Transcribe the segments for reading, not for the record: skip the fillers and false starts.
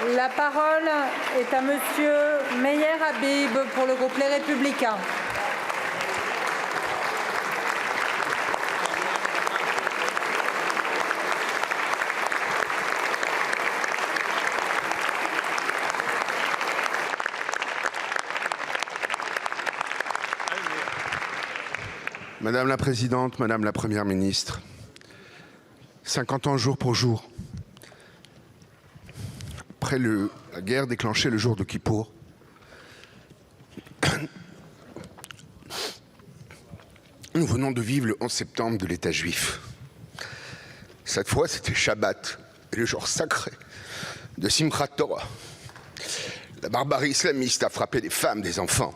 La parole est à Monsieur Meyer Habib pour le groupe Les Républicains. Madame la Présidente, Madame la Première ministre, 50 ans jour pour jour, après la guerre déclenchée le jour de Kippour, nous venons de vivre le 11 septembre de l'État juif. Cette fois, c'était Shabbat, et le jour sacré de Simchat Torah. La barbarie islamiste a frappé des femmes, des enfants,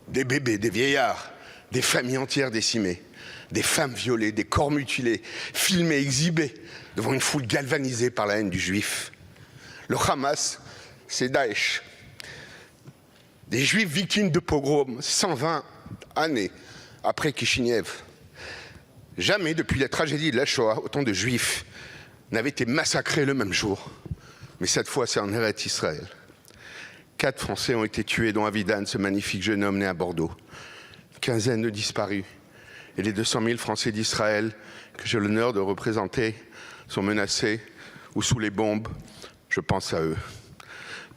des bébés, des vieillards, des familles entières décimées, des femmes violées, des corps mutilés, filmés, exhibés, devant une foule galvanisée par la haine du juif. Le Hamas, c'est Daesh. Des juifs victimes de pogroms, 120 années après Kishinev. Jamais depuis la tragédie de la Shoah, autant de juifs n'avaient été massacrés le même jour. Mais cette fois, c'est en Eretz Israël. 4 Français ont été tués, dont Avidan, ce magnifique jeune homme né à Bordeaux. Quinzaine de disparus. Et les 200 000 Français d'Israël que j'ai l'honneur de représenter sont menacés ou sous les bombes. Je pense à eux.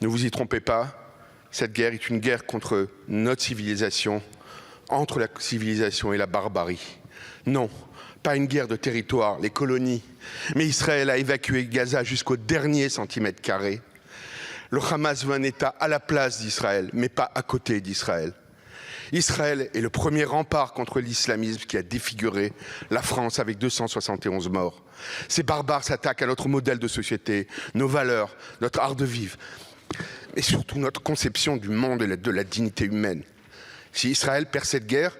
Ne vous y trompez pas, cette guerre est une guerre contre notre civilisation, entre la civilisation et la barbarie. Non, pas une guerre de territoire, les colonies, mais Israël a évacué Gaza jusqu'au dernier centimètre carré. Le Hamas veut un État à la place d'Israël, mais pas à côté d'Israël. Israël est le premier rempart contre l'islamisme qui a défiguré la France avec 271 morts. Ces barbares s'attaquent à notre modèle de société, nos valeurs, notre art de vivre, et surtout notre conception du monde et de la dignité humaine. Si Israël perd cette guerre,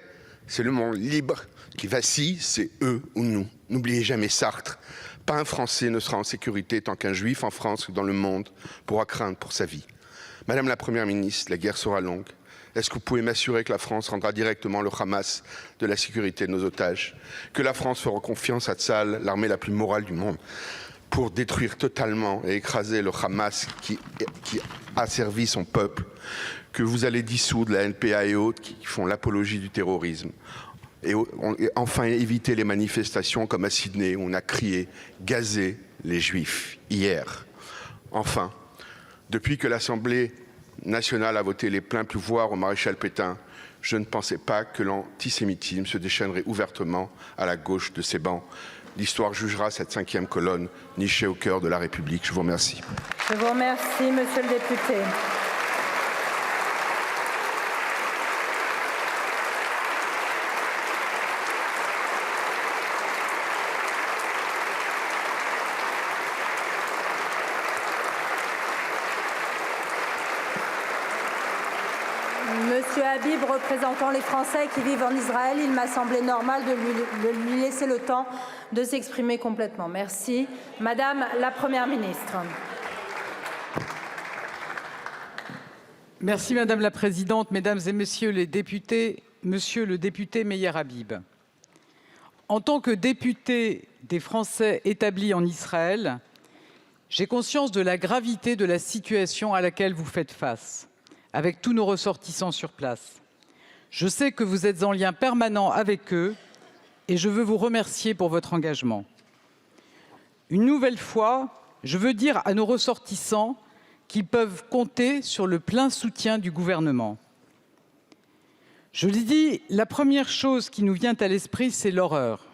c'est le monde libre qui vacille, c'est eux ou nous. N'oubliez jamais Sartre. Pas un Français ne sera en sécurité tant qu'un Juif en France ou dans le monde pourra craindre pour sa vie. Madame la Première ministre, la guerre sera longue. Est-ce que vous pouvez m'assurer que la France rendra directement le Hamas de la sécurité de nos otages? Que la France fera confiance à Tsahal, l'armée la plus morale du monde, pour détruire totalement et écraser le Hamas qui a servi son peuple? Que vous allez dissoudre la NPA et autres qui font l'apologie du terrorisme? Et enfin éviter les manifestations comme à Sydney où on a crié, gazé les Juifs hier. Enfin, depuis que l'Assemblée nationale a voté les pleins pouvoirs au maréchal Pétain, je ne pensais pas que l'antisémitisme se déchaînerait ouvertement à la gauche de ces bancs. L'histoire jugera cette 5e colonne nichée au cœur de la République. Je vous remercie. Je vous remercie, monsieur le député. Monsieur Habib, représentant les Français qui vivent en Israël, il m'a semblé normal de lui laisser le temps de s'exprimer complètement. Merci. Madame la Première ministre. Merci Madame la Présidente, Mesdames et Messieurs les députés, Monsieur le député Meyer Habib. En tant que député des Français établis en Israël, j'ai conscience de la gravité de la situation à laquelle vous faites face, avec tous nos ressortissants sur place. Je sais que vous êtes en lien permanent avec eux et je veux vous remercier pour votre engagement. Une nouvelle fois, je veux dire à nos ressortissants qu'ils peuvent compter sur le plein soutien du gouvernement. Je l'ai dit, la première chose qui nous vient à l'esprit, c'est l'horreur.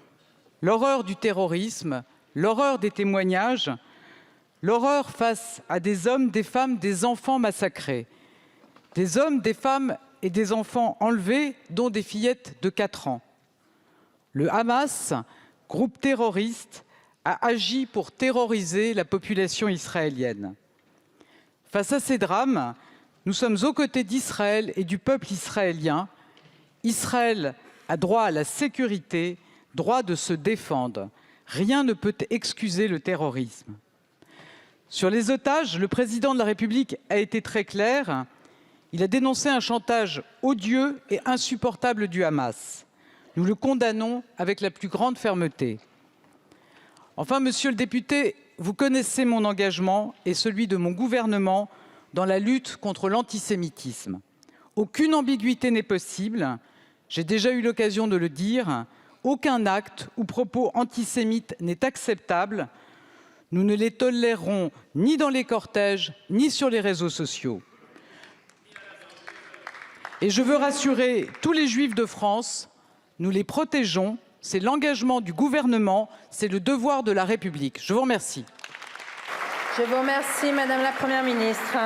L'horreur du terrorisme, l'horreur des témoignages, l'horreur face à des hommes, des femmes, des enfants massacrés. Des hommes, des femmes et des enfants enlevés, dont des fillettes de 4 ans. Le Hamas, groupe terroriste, a agi pour terroriser la population israélienne. Face à ces drames, nous sommes aux côtés d'Israël et du peuple israélien. Israël a droit à la sécurité, droit de se défendre. Rien ne peut excuser le terrorisme. Sur les otages, le président de la République a été très clair. Il a dénoncé un chantage odieux et insupportable du Hamas. Nous le condamnons avec la plus grande fermeté. Enfin, monsieur le député, vous connaissez mon engagement et celui de mon gouvernement dans la lutte contre l'antisémitisme. Aucune ambiguïté n'est possible. J'ai déjà eu l'occasion de le dire. Aucun acte ou propos antisémite n'est acceptable. Nous ne les tolérerons ni dans les cortèges, ni sur les réseaux sociaux. Et je veux rassurer tous les Juifs de France, nous les protégeons. C'est l'engagement du gouvernement, c'est le devoir de la République. Je vous remercie. Je vous remercie, Madame la Première ministre.